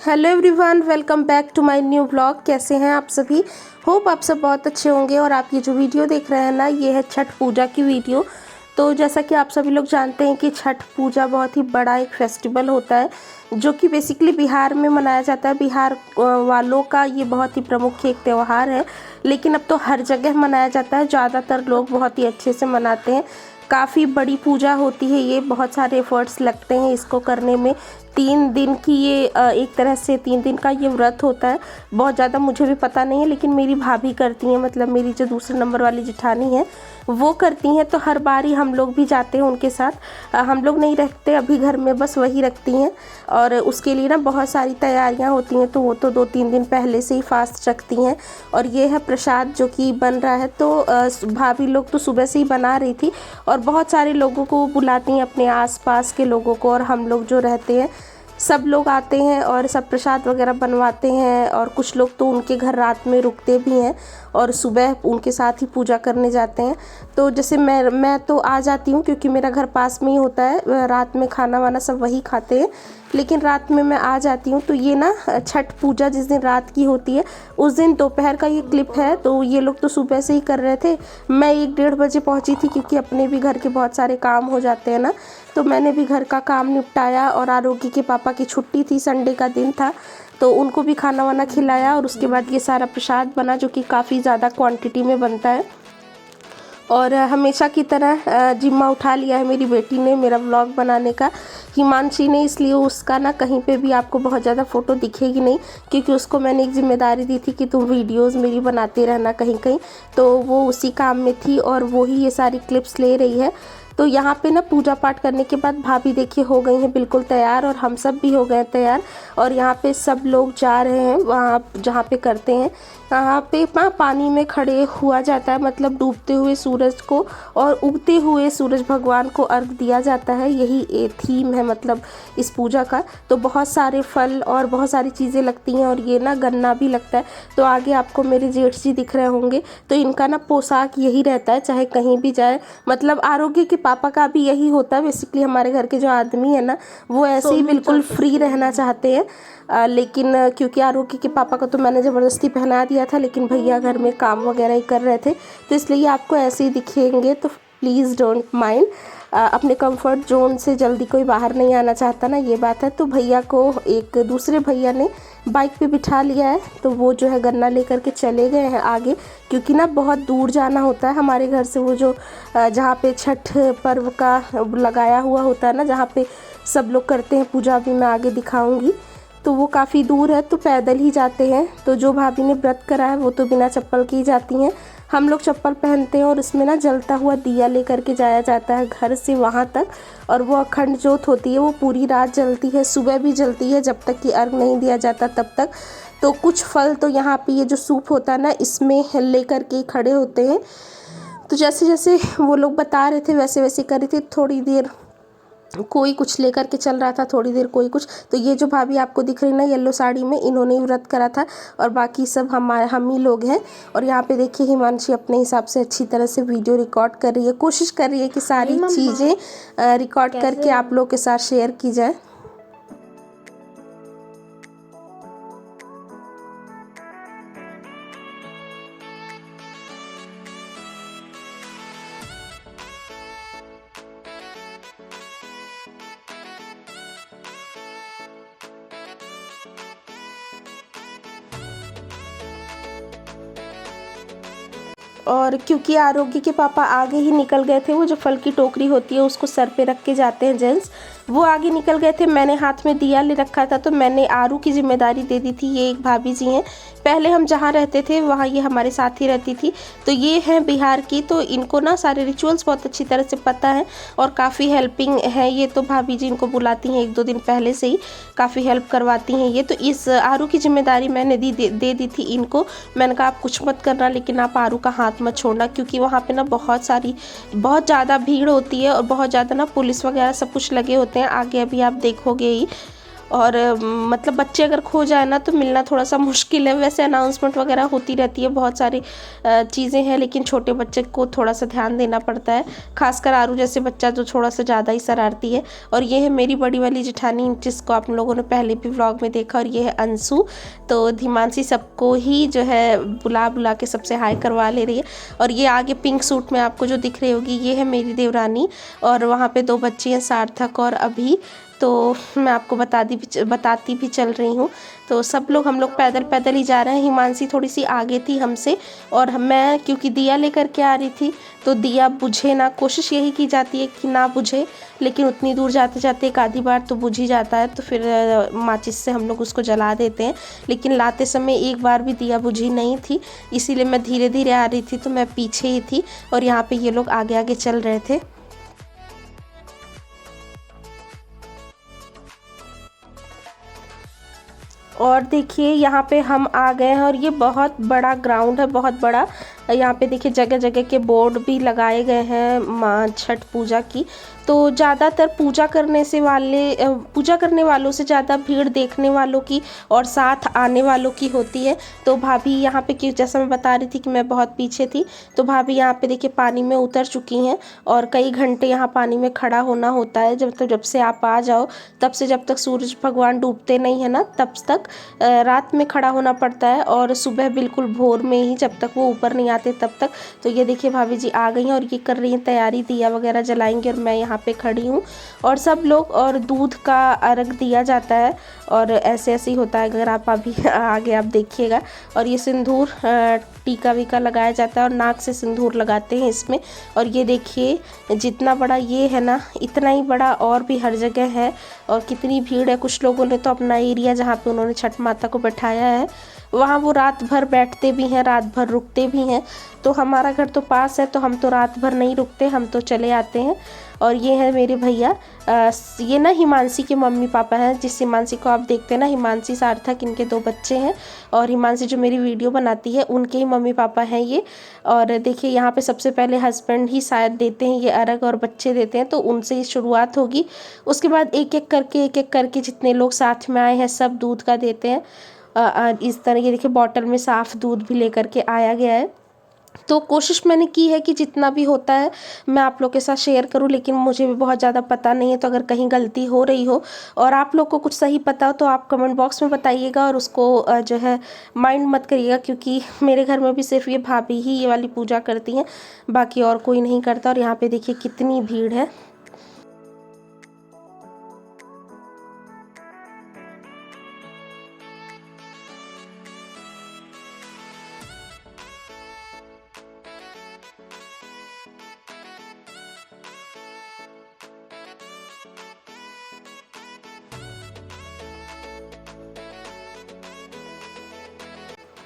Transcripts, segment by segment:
Hello everyone, welcome back to my new vlog. कैसे हैं आप सभी? होप आप सब बहुत अच्छे होंगे। और आप ये जो वीडियो देख रहे हैं ना, ये है छठ पूजा की वीडियो। तो जैसा कि आप सभी लोग जानते हैं कि छठ पूजा बहुत ही बड़ा एक फेस्टिवल होता है जो कि बेसिकली बिहार में मनाया जाता है। बिहार वालों का ये बहुत ही प्रमुख एक त्यौहार है, लेकिन अब तो हर जगह मनाया जाता है। ज़्यादातर लोग बहुत ही अच्छे से मनाते हैं। काफ़ी बड़ी पूजा होती है ये, बहुत सारे एफर्ट्स लगते हैं इसको करने में। 3 दिन की ये एक तरह से 3 दिन का ये व्रत होता है। बहुत ज़्यादा मुझे भी पता नहीं है, लेकिन मेरी भाभी करती हैं, मतलब मेरी जो दूसरे नंबर वाली जिठानी है वो करती हैं। तो हर बार ही हम लोग भी जाते हैं उनके साथ। हम लोग नहीं रखते अभी घर में, बस वही रखती हैं। और उसके लिए ना बहुत सारी तैयारियां होती हैं, तो वो तो 2-3 दिन पहले से ही फास्ट रखती हैं। और ये है प्रसाद जो कि बन रहा है। तो भाभी लोग तो सुबह से ही बना रही थी और बहुत सारे लोगों को बुलाती हैं, अपने आसपास के लोगों को। और हम लोग जो रहते हैं सब लोग आते हैं और सब प्रसाद वगैरह बनवाते हैं। और कुछ लोग तो उनके घर रात में रुकते भी हैं और सुबह उनके साथ ही पूजा करने जाते हैं। तो जैसे मैं तो आ जाती हूँ क्योंकि मेरा घर पास में ही होता है। रात में खाना वाना सब वही खाते हैं, लेकिन रात में मैं आ जाती हूँ। तो ये ना छठ पूजा जिस दिन रात की होती है उस दिन दोपहर का ये क्लिप है। तो ये लोग तो सुबह से ही कर रहे थे। मैं 1-1:30 बजे पहुँची थी क्योंकि अपने भी घर के बहुत सारे काम हो जाते हैं ना। तो मैंने भी घर का काम निपटाया और आरोगी के पापा की छुट्टी थी, संडे का दिन था, तो उनको भी खाना वाना खिलाया। और उसके बाद ये सारा प्रसाद बना जो कि काफ़ी ज़्यादा क्वांटिटी में बनता है। और हमेशा की तरह जिम्मा उठा लिया है मेरी बेटी ने मेरा व्लॉग बनाने का, हिमांशी ने। इसलिए उसका ना कहीं पे भी आपको बहुत ज़्यादा फ़ोटो दिखेगी नहीं, क्योंकि उसको मैंने एक जिम्मेदारी दी थी कि तुम वीडियोस मेरी बनाते रहना कहीं कहीं। तो वो उसी काम में थी और वो ही ये सारी क्लिप्स ले रही है। तो यहाँ पे ना पूजा पाठ करने के बाद भाभी देखिए हो गई हैं बिल्कुल तैयार, और हम सब भी हो गए तैयार। और यहाँ पे सब लोग जा रहे हैं वहाँ जहाँ पे करते हैं। यहाँ पे पानी में खड़े हुआ जाता है, मतलब डूबते हुए सूरज को और उगते हुए सूरज भगवान को अर्घ दिया जाता है। यही थीम है मतलब इस पूजा का। तो बहुत सारे फल और बहुत सारी चीज़ें लगती हैं, और ये ना गन्ना भी लगता है। तो आगे आपको मेरे जेठ जी दिख रहे होंगे, तो इनका ना पोशाक यही रहता है चाहे कहीं भी जाए। मतलब आरोग्य के पापा का भी यही होता है। बेसिकली हमारे घर के जो आदमी है ना, वो ऐसे ही बिल्कुल फ्री रहना चाहते हैं। लेकिन क्योंकि आरोग्य के पापा को तो मैंने ज़बरदस्ती पहना दिया था, लेकिन भैया घर में काम वगैरह ही कर रहे थे, तो इसलिए आपको ऐसे ही दिखेंगे। तो प्लीज़ डोंट माइंड। अपने कंफर्ट जोन से जल्दी कोई बाहर नहीं आना चाहता ना, ये बात है। तो भैया को एक दूसरे भैया ने बाइक पे बिठा लिया है, तो वो जो है गन्ना लेकर के चले गए हैं आगे, क्योंकि ना बहुत दूर जाना होता है हमारे घर से। वो जो जहाँ पे छठ पर्व का लगाया हुआ होता है ना, जहाँ पे सब लोग करते हैं पूजा, भी मैं आगे दिखाऊंगी। तो वो काफ़ी दूर है, तो पैदल ही जाते हैं। तो जो भाभी ने व्रत करा है वो तो बिना चप्पल के ही जाती हैं। हम लोग चप्पल पहनते हैं और उसमें ना जलता हुआ दिया लेकर के जाया जाता है घर से वहाँ तक। और वो अखंड ज्योत होती है, वो पूरी रात जलती है, सुबह भी जलती है, जब तक कि अर्घ नहीं दिया जाता तब तक। तो कुछ फल तो यहाँ पे ये जो सूप होता है ना, इसमें लेकर के खड़े होते हैं। तो जैसे जैसे वो लोग बता रहे थे वैसे वैसे कर रही थी। थोड़ी देर कोई कुछ लेकर के चल रहा था, थोड़ी देर कोई कुछ। तो ये जो भाभी आपको दिख रही ना येलो साड़ी में, इन्होंने ही व्रत करा था, और बाकी सब हम ही लोग हैं। और यहाँ पे देखिए हिमांशी अपने हिसाब से अच्छी तरह से वीडियो रिकॉर्ड कर रही है, कोशिश कर रही है कि सारी चीज़ें रिकॉर्ड करके आप लोग के साथ शेयर की जाए। और क्योंकि आरोग्य के पापा आगे ही निकल गए थे, वो जो फल की टोकरी होती है उसको सर पे रख के जाते हैं जेंट्स, वो आगे निकल गए थे। मैंने हाथ में दिया ले रखा था, तो मैंने आरू की जिम्मेदारी दे दी थी। ये एक भाभी जी हैं, पहले हम जहाँ रहते थे वहाँ ये हमारे साथ ही रहती थी। तो ये हैं बिहार की, तो इनको ना सारे रिचुअल्स बहुत अच्छी तरह से पता है और काफ़ी हेल्पिंग है ये। तो भाभी जी इनको बुलाती हैं 1-2 दिन पहले से ही, काफ़ी हेल्प करवाती हैं ये। तो इस आरू की जिम्मेदारी मैंने दे दी थी इनको। मैंने कहा आप कुछ मत करना, लेकिन आप आरू का हाथ मत छोड़ना, क्योंकि वहाँ पे ना बहुत ज़्यादा भीड़ होती है और बहुत ज़्यादा ना पुलिस वगैरह सब कुछ लगे होते हैं। आगे अभी आप देखोगे ही। और मतलब बच्चे अगर खो जाए ना तो मिलना थोड़ा सा मुश्किल है। वैसे अनाउंसमेंट वगैरह होती रहती है, बहुत सारी चीज़ें हैं, लेकिन छोटे बच्चे को थोड़ा सा ध्यान देना पड़ता है, खासकर आरू जैसे बच्चा जो थोड़ा सा ज़्यादा ही शरारती है। और ये है मेरी बड़ी वाली जेठानी, जिसको आप लोगों ने पहले भी व्लॉग में देखा, और ये है अंशु। तो धीमांशी सबको ही जो है बुला बुला के सबसे हाय करवा ले रही है। और ये आगे पिंक सूट में आपको जो दिख रही होगी, ये है मेरी देवरानी, और वहाँ पे 2 बच्चे हैं, सार्थक और अभी। तो मैं आपको बताती भी चल रही हूँ। तो सब लोग, हम लोग पैदल पैदल ही जा रहे हैं। हिमांशी थोड़ी सी आगे थी हमसे, और मैं क्योंकि दिया लेकर के आ रही थी, तो दिया बुझे ना, कोशिश यही की जाती है कि ना बुझे, लेकिन उतनी दूर जाते जाते एक आधी बार तो बुझ ही जाता है, तो फिर माचिस से हम लोग उसको जला देते हैं। लेकिन लाते समय एक बार भी दिया बुझी नहीं थी, इसीलिए मैं धीरे धीरे आ रही थी, तो मैं पीछे ही थी और यहाँ पे ये लोग आगे आगे चल रहे थे। और देखिए यहाँ पे हम आ गए हैं, और ये बहुत बड़ा ग्राउंड है, बहुत बड़ा। यहाँ पे देखिए जगह जगह के बोर्ड भी लगाए गए हैं माँ छठ पूजा की। तो ज़्यादातर पूजा करने वालों से ज़्यादा भीड़ देखने वालों की और साथ आने वालों की होती है। तो भाभी यहाँ पे, कि जैसा मैं बता रही थी कि मैं बहुत पीछे थी, तो भाभी यहाँ पे देखिए पानी में उतर चुकी हैं, और कई घंटे यहाँ पानी में खड़ा होना होता है। जब से आप आ जाओ तब से जब तक सूरज भगवान डूबते नहीं है ना, तब तक रात में खड़ा होना पड़ता है, और सुबह बिल्कुल भोर में ही, जब तक वो ऊपर नहीं आते तब तक। तो ये देखिए भाभी जी आ गई हैं, और ये कर रही हैं तैयारी, दिया वगैरह जलाएंगे, और मैं यहाँ पे खड़ी हूँ। और सब लोग, और दूध का अर्घ दिया जाता है, और ऐसे ऐसे ही होता है, अगर आप अभी आगे आप देखिएगा। और ये सिंदूर टीका वीका लगाया जाता है, और नाक से सिंदूर लगाते हैं इसमें। और ये देखिए जितना बड़ा ये है ना, इतना ही बड़ा और भी हर जगह है, और कितनी भीड़ है। कुछ लोगों ने तो अपना एरिया जहाँ पे उन्होंने छठ माता को बैठाया है, वहाँ वो रात भर बैठते भी हैं, रात भर रुकते भी हैं। तो हमारा घर तो पास है, तो हम तो रात भर नहीं रुकते, हम तो चले आते हैं। और ये है मेरे भैया, ये ना हिमांशी के मम्मी पापा हैं। जिस हिमांशी को आप देखते हैं ना, हिमांशी सार्थक, इनके 2 बच्चे हैं। और हिमांशी जो मेरी वीडियो बनाती है, उनके ही मम्मी पापा हैं ये। और देखिए यहाँ पे सबसे पहले हस्बैंड ही शायद देते हैं ये अर्घ, और बच्चे देते हैं, तो उनसे ही शुरुआत होगी। उसके बाद एक एक करके जितने लोग साथ में आए हैं सब दूध का देते हैं। इस तरह ये देखिए बॉटल में साफ़ दूध भी लेकर के आया गया है। तो कोशिश मैंने की है कि जितना भी होता है मैं आप लोग के साथ शेयर करूं, लेकिन मुझे भी बहुत ज़्यादा पता नहीं है। तो अगर कहीं गलती हो रही हो और आप लोग को कुछ सही पता हो, तो आप कमेंट बॉक्स में बताइएगा, और उसको जो है माइंड मत करिएगा, क्योंकि मेरे घर में भी सिर्फ ये भाभी ही ये वाली पूजा करती हैं, बाकी और कोई नहीं करता। और यहाँ पे देखिए कितनी भीड़ है।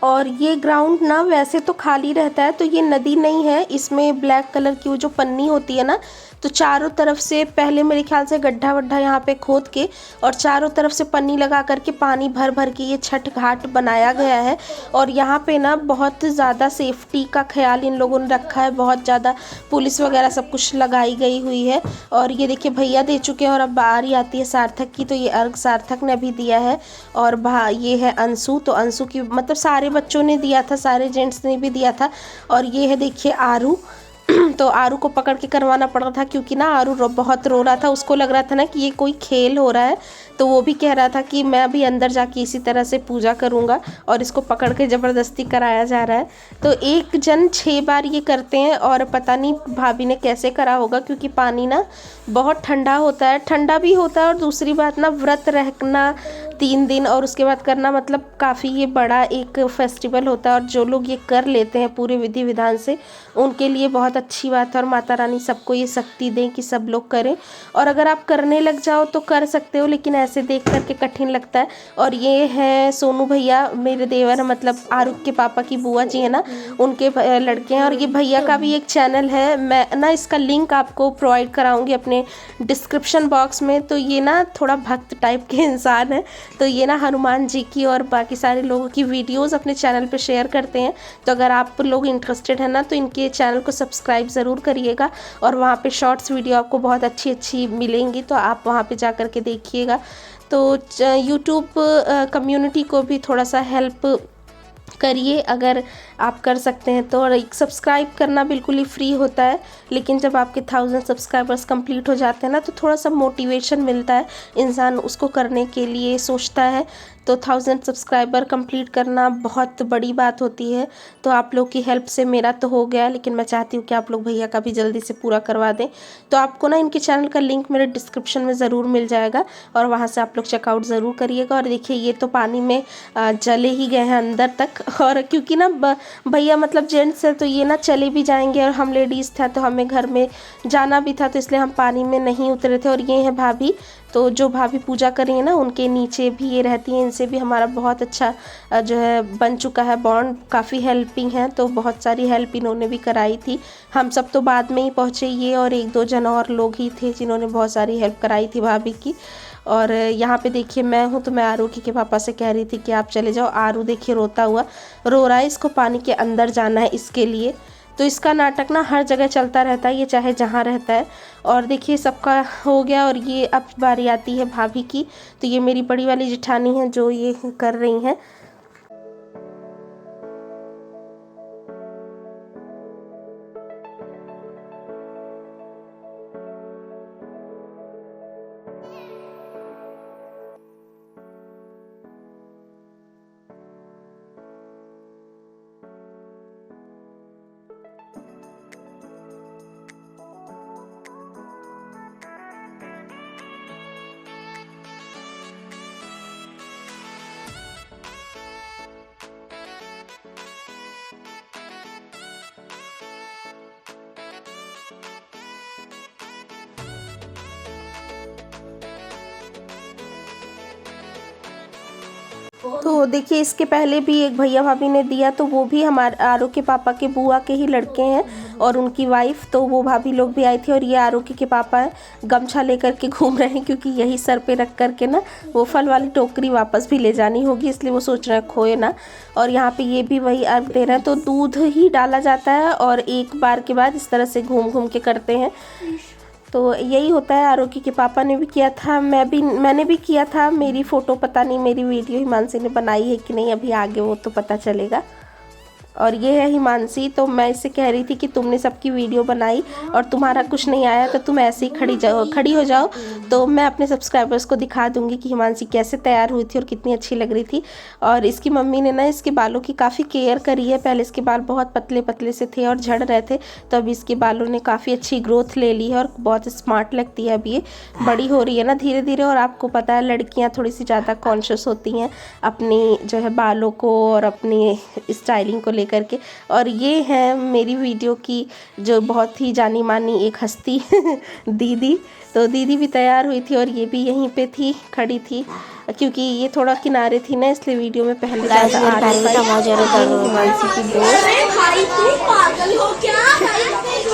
और ये ग्राउंड ना वैसे तो खाली रहता है, तो ये नदी नहीं है, इसमें ब्लैक कलर की वो जो पन्नी होती है ना, तो चारों तरफ से पहले मेरे ख्याल से गड्ढा वड्ढा यहाँ पे खोद के, और चारों तरफ से पन्नी लगा करके पानी भर भर के ये छठ घाट बनाया गया है। और यहाँ पे ना बहुत ज़्यादा सेफ्टी का ख्याल इन लोगों ने रखा है, बहुत ज़्यादा पुलिस वगैरह सब कुछ लगाई गई हुई है। और ये देखिए भैया दे चुके हैं, और अब बारी आती है सार्थक की। तो ये अर्घ सार्थक ने अभी दिया है, और ये है अंशु। तो अंशु की मतलब सारे बच्चों ने दिया था, सारे जेंट्स ने भी दिया था। और ये है देखिए आरू। तो आरू को पकड़ के करवाना पड़ा था, क्योंकि ना आरू बहुत रो रहा था, उसको लग रहा था ना कि ये कोई खेल हो रहा है। तो वो भी कह रहा था कि मैं अभी अंदर जाके इसी तरह से पूजा करूँगा, और इसको पकड़ के ज़बरदस्ती कराया जा रहा है। तो एक जन 6 बार ये करते हैं, और पता नहीं भाभी ने कैसे करा होगा, क्योंकि पानी ना बहुत ठंडा होता है, ठंडा भी होता है। और दूसरी बात ना, व्रत रखना 3 दिन और उसके बाद करना, मतलब काफ़ी ये बड़ा एक फेस्टिवल होता है। और जो लोग ये कर लेते हैं पूरे विधि विधान से, उनके लिए बहुत अच्छी बात है। और माता रानी सबको ये शक्ति दें कि सब लोग करें। और अगर आप करने लग जाओ तो कर सकते हो, लेकिन ऐसे देख करके कठिन लगता है। और ये है सोनू भैया, मेरे देवर, मतलब आरुख के पापा की बुआ जी है ना, उनके लड़के हैं। और ये भैया का भी एक चैनल है, मैं ना इसका लिंक आपको प्रोवाइड कराऊंगी अपने डिस्क्रिप्शन बॉक्स में। तो ये ना थोड़ा भक्त टाइप के इंसान है, तो ये ना हनुमान जी की और बाकी सारे लोगों की वीडियोस अपने चैनल पे शेयर करते हैं। तो अगर आप लोग इंटरेस्टेड है ना, तो इनके चैनल को सब्सक्राइब ज़रूर करिएगा, और वहाँ पे शॉर्ट्स वीडियो आपको बहुत अच्छी अच्छी मिलेंगी, तो आप वहाँ पे जा कर के देखिएगा। तो यूट्यूब कम्युनिटी को भी थोड़ा सा हेल्प करिए अगर आप कर सकते हैं तो। और एक सब्सक्राइब करना बिल्कुल ही फ्री होता है, लेकिन जब आपके 1000 सब्सक्राइबर्स कंप्लीट हो जाते हैं ना तो थोड़ा सा मोटिवेशन मिलता है, इंसान उसको करने के लिए सोचता है। तो 1000 सब्सक्राइबर कंप्लीट करना बहुत बड़ी बात होती है। तो आप लोग की हेल्प से मेरा तो हो गया, लेकिन मैं चाहती हूँ कि आप लोग भैया का भी जल्दी से पूरा करवा दें। तो आपको ना इनके चैनल का लिंक मेरे डिस्क्रिप्शन में ज़रूर मिल जाएगा और वहाँ से आप लोग चेकआउट ज़रूर करिएगा। और देखिए ये तो पानी में चले ही गए हैं अंदर तक, और क्योंकि ना भैया मतलब जेंट्स है तो ये ना चले भी जाएंगे और हम लेडीज़ था तो हमें घर में जाना भी था, तो इसलिए हम पानी में नहीं उतरे थे। और ये हैं भाभी, तो जो भाभी पूजा कर रही है ना उनके नीचे भी ये रहती हैं, इनसे भी हमारा बहुत अच्छा जो है बन चुका है बॉन्ड, काफ़ी हेल्पिंग है। तो बहुत सारी हेल्प इन्होंने भी कराई थी, हम सब तो बाद में ही पहुँचे, ये और 1-2 जन और लोग ही थे जिन्होंने बहुत सारी हेल्प कराई थी भाभी की। और यहाँ पे देखिए मैं हूँ तो मैं आरुषि के पापा से कह रही थी कि आप चले जाओ। आरू देखिए रोता हुआ रो रहा है, इसको पानी के अंदर जाना है इसके लिए। तो इसका नाटक ना हर जगह चलता रहता है, ये चाहे जहाँ रहता है। और देखिए सबका हो गया और ये अब बारी आती है भाभी की। तो ये मेरी बड़ी वाली जेठानी है जो ये कर रही हैं। तो देखिए इसके पहले भी एक भैया भाभी ने दिया, तो वो भी हमारे आरू के पापा के बुआ के ही लड़के हैं और उनकी वाइफ, तो वो भाभी लोग भी आई थी। और ये आरू के पापा हैं, गमछा लेकर के घूम रहे हैं क्योंकि यही सर पे रख करके ना वो फल वाली टोकरी वापस भी ले जानी होगी, इसलिए वो सोच रहे हैं खोए ना। और यहाँ पे ये भी वही अर्घ दे रहे हैं, तो दूध ही डाला जाता है और एक बार के बाद इस तरह से घूम घूम के करते हैं। तो यही होता है। आरोगी के पापा ने भी किया था, मैंने भी किया था। मेरी फ़ोटो पता नहीं मेरी वीडियो हिमांशी ने बनाई है कि नहीं, अभी आगे वो तो पता चलेगा। और ये है हिमांशी, तो मैं इससे कह रही थी कि तुमने सबकी वीडियो बनाई और तुम्हारा कुछ नहीं आया तो तुम ऐसे ही खड़ी हो जाओ, तो मैं अपने सब्सक्राइबर्स को दिखा दूंगी कि हिमांशी कैसे तैयार हुई थी और कितनी अच्छी लग रही थी। और इसकी मम्मी ने ना इसके बालों की काफ़ी केयर करी है। पहले इसके बाल बहुत पतले पतले से थे और झड़ रहे थे, तो अभी इसके बालों ने काफ़ी अच्छी ग्रोथ ले ली है और बहुत स्मार्ट लगती है। अभी ये बड़ी हो रही है ना धीरे धीरे, और आपको पता है लड़कियाँ थोड़ी सी ज़्यादा कॉन्शियस होती हैं अपनी जो है बालों को और अपनी स्टाइलिंग को करके। और ये है मेरी वीडियो की जो बहुत ही जानी मानी एक हस्ती दीदी। तो दीदी भी तैयार हुई थी और ये भी यहीं पे थी, खड़ी थी, क्योंकि ये थोड़ा किनारे थी ना इसलिए वीडियो में पहले ज़्यादा आ रही थी।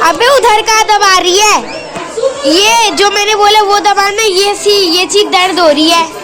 अबे उधर का दबा रही है, ये जो मैंने बोला वो दबाना, ये चीज दर्द हो रही है।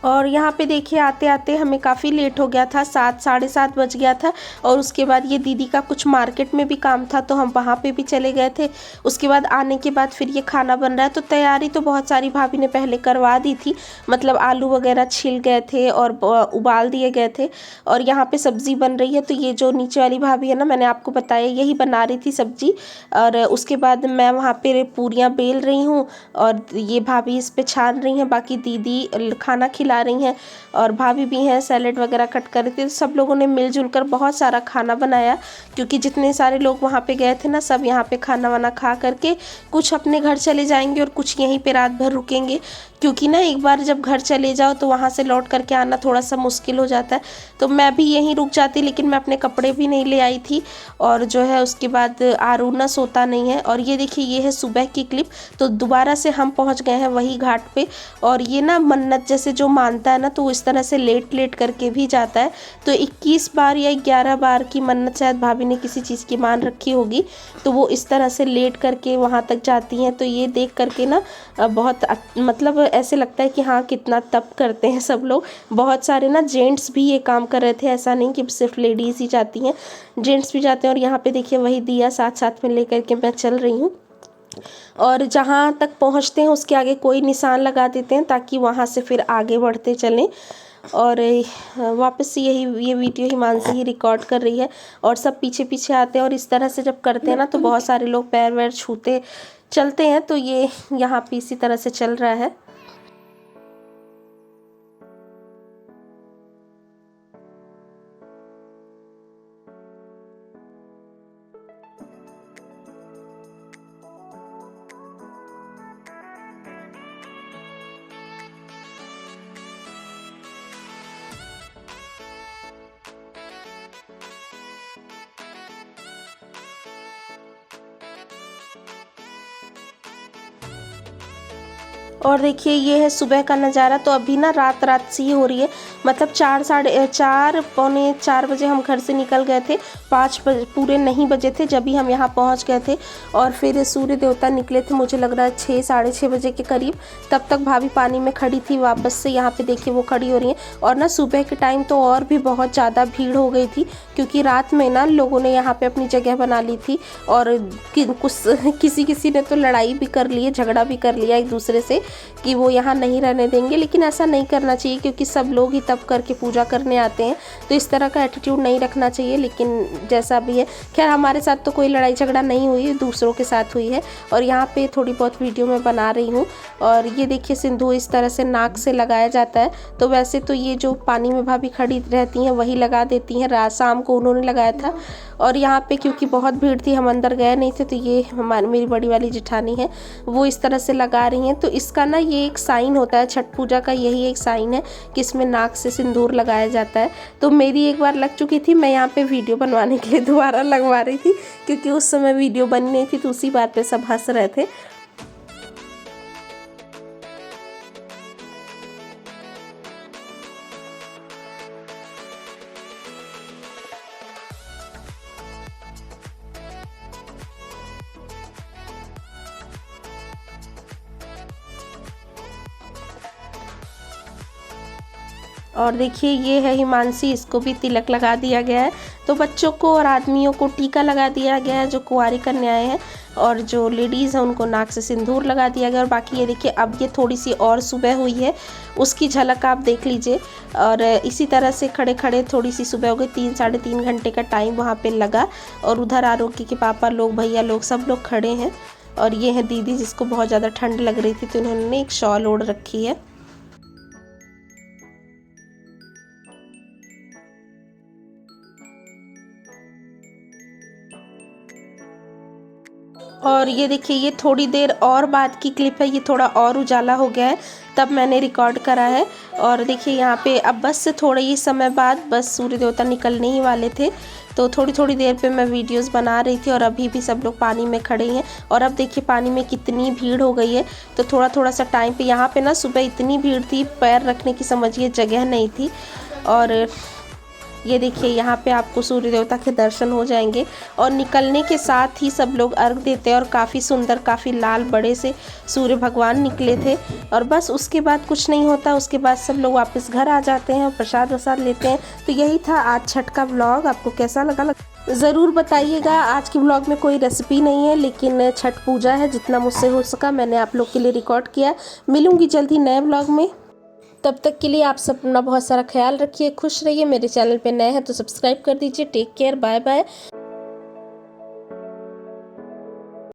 और यहाँ पे देखिए आते आते हमें काफ़ी लेट हो गया था, 7 साढ़े 7 बज गया था। और उसके बाद ये दीदी का कुछ मार्केट में भी काम था तो हम वहाँ पे भी चले गए थे। उसके बाद आने के बाद फिर ये खाना बन रहा है, तो तैयारी तो बहुत सारी भाभी ने पहले करवा दी थी, मतलब आलू वगैरह छिल गए थे और उबाल दिए गए थे। और यहाँ पे सब्ज़ी बन रही है, तो ये जो नीचे वाली भाभी है ना, मैंने आपको बताया यही बना रही थी सब्ज़ी। और उसके बाद मैं वहाँ पर पूरियाँ बेल रही हूँ और ये भाभी इस पर छान रही हैं, बाकी दीदी खाना खिला रही हैं और भाभी भी हैं सैलेड वगैरह कट कर रही थी। सब लोगों ने मिलजुल कर बहुत सारा खाना बनाया, क्योंकि जितने सारे लोग वहाँ पे गए थे ना, सब यहाँ पे खाना वाना खा करके कुछ अपने घर चले जाएंगे और कुछ यहीं पे रात भर रुकेंगे, क्योंकि ना एक बार जब घर चले जाओ तो वहाँ से लौट करके आना थोड़ा सा मुश्किल हो जाता है। तो मैं भी यहीं रुक जाती, लेकिन मैं अपने कपड़े भी नहीं ले आई थी। और जो है उसके बाद आरू ना सोता नहीं है। और ये देखिए ये है सुबह की क्लिप, तो दोबारा से हम पहुँच गए हैं वही घाट पे। और ये ना मन्नत जैसे जो मानता है ना, तो इस तरह से लेट लेट करके भी जाता है। तो 21 बार या 11 बार की मन्नत शायद भाभी ने किसी चीज़ की मान रखी होगी, तो वो इस तरह से लेट करके वहाँ तक जाती हैं। तो ये देख करके ना बहुत मतलब ऐसे लगता है कि हाँ कितना तप करते हैं सब लोग। बहुत सारे ना जेंट्स भी ये काम कर रहे थे, ऐसा नहीं कि सिर्फ लेडीज़ ही जाती हैं, जेंट्स भी जाते हैं। और यहाँ पे देखिए वही दिया साथ साथ में लेकर के मैं चल रही हूँ, और जहाँ तक पहुँचते हैं उसके आगे कोई निशान लगा देते हैं ताकि वहाँ से फिर आगे बढ़ते चलें। और वापस से ये वीडियो हिमांशी ही रिकॉर्ड कर रही है और सब पीछे पीछे आते हैं। और इस तरह से जब करते हैं ना तो बहुत सारे लोग पैर वैर छूते चलते हैं, तो ये यहाँ पे इसी तरह से चल रहा है। और देखिए ये है सुबह का नज़ारा। तो अभी ना रात सी हो रही है, मतलब 4 पौने 4 बजे हम घर से निकल गए थे, 5 पूरे नहीं बजे थे जब भी हम यहाँ पहुँच गए थे। और फिर सूर्य देवता निकले थे, मुझे लग रहा है 6 साढ़े 6 बजे के करीब। तब तक भाभी पानी में खड़ी थी, वापस से यहाँ पे देखिए वो खड़ी हो रही हैं। और ना सुबह के टाइम तो और भी बहुत ज़्यादा भीड़ हो गई थी, क्योंकि रात में ना लोगों ने यहाँ पे अपनी जगह बना ली थी। और किसी ने तो लड़ाई भी कर ली है, झगड़ा भी कर लिया एक दूसरे से कि वो यहाँ नहीं रहने देंगे। लेकिन ऐसा नहीं करना चाहिए, क्योंकि सब लोग ही तप करके पूजा करने आते हैं, तो इस तरह का एटीट्यूड नहीं रखना चाहिए। लेकिन जैसा भी है, खैर हमारे साथ तो कोई लड़ाई झगड़ा नहीं हुई, दूसरों के साथ हुई है। और यहाँ पे थोड़ी बहुत वीडियो मैं बना रही हूँ। और ये देखिए सिंदूर इस तरह से नाक से लगाया जाता है। तो वैसे तो ये जो पानी में भाभी खड़ी रहती हैं वही लगा देती हैं, रात शाम को उन्होंने लगाया था। और यहाँ पे क्योंकि बहुत भीड़ थी, हम अंदर गए नहीं थे, तो ये मेरी बड़ी वाली जेठानी है, वो इस तरह से लगा रही हैं। तो इसका ना ये एक साइन होता है, छठ पूजा का यही एक साइन है कि इसमें नाक से सिंदूर लगाया जाता है। तो मेरी एक बार लग चुकी थी, मैं यहाँ पे वीडियो बनवाने के लिए दोबारा लगवा रही थी, क्योंकि उस समय वीडियो बनी नहीं थी, तो उसी बात पे सब हंस रहे थे। और देखिए ये है हिमांशी, इसको भी तिलक लगा दिया गया है। तो बच्चों को और आदमियों को टीका लगा दिया गया है, जो कुंवारी कन्याएं हैं, और जो लेडीज़ हैं उनको नाक से सिंदूर लगा दिया गया। और बाकी ये देखिए अब ये थोड़ी सी और सुबह हुई है, उसकी झलक आप देख लीजिए। और इसी तरह से खड़े खड़े थोड़ी सी सुबह हो गई, 3 साढ़े 3 घंटे का टाइम वहाँ पे लगा। और उधर आरोग्य के पापा लोग, भैया लोग, सब लोग खड़े हैं। और ये है दीदी, जिसको बहुत ज़्यादा ठंड लग रही थी, तो उन्होंने एक शॉल ओढ़ रखी है। और ये देखिए ये थोड़ी देर और बाद की क्लिप है, ये थोड़ा और उजाला हो गया है, तब मैंने रिकॉर्ड करा है। और देखिए यहाँ पे अब बस से थोड़े ही समय बाद बस सूर्य देवता निकलने ही वाले थे, तो थोड़ी देर पे मैं वीडियोस बना रही थी। और अभी भी सब लोग पानी में खड़े हैं। और अब देखिए पानी में कितनी भीड़ हो गई है। तो थोड़ा सा टाइम पे यहाँ पे ना सुबह इतनी भीड़ थी, पैर रखने की समझिए जगह नहीं थी। और ये देखिए यहाँ पे आपको सूर्य देवता के दर्शन हो जाएंगे। और निकलने के साथ ही सब लोग अर्घ देते हैं, और काफ़ी सुंदर, काफ़ी लाल बड़े से सूर्य भगवान निकले थे। और बस उसके बाद कुछ नहीं होता, उसके बाद सब लोग वापस घर आ जाते हैं और प्रसाद वसाद लेते हैं। तो यही था आज छठ का व्लॉग। आपको कैसा लगा ज़रूर बताइएगा। आज की व्लॉग में कोई रेसिपी नहीं है, लेकिन छठ पूजा है, जितना मुझसे हो सका मैंने आप लोग के लिए रिकॉर्ड किया। मिलूँगी जल्द ही नए व्लॉग में, तब तक के लिए आप सब अपना बहुत सारा ख्याल रखिए, खुश रहिए। मेरे चैनल पे नए हैं तो सब्सक्राइब कर दीजिए। Take care, bye bye.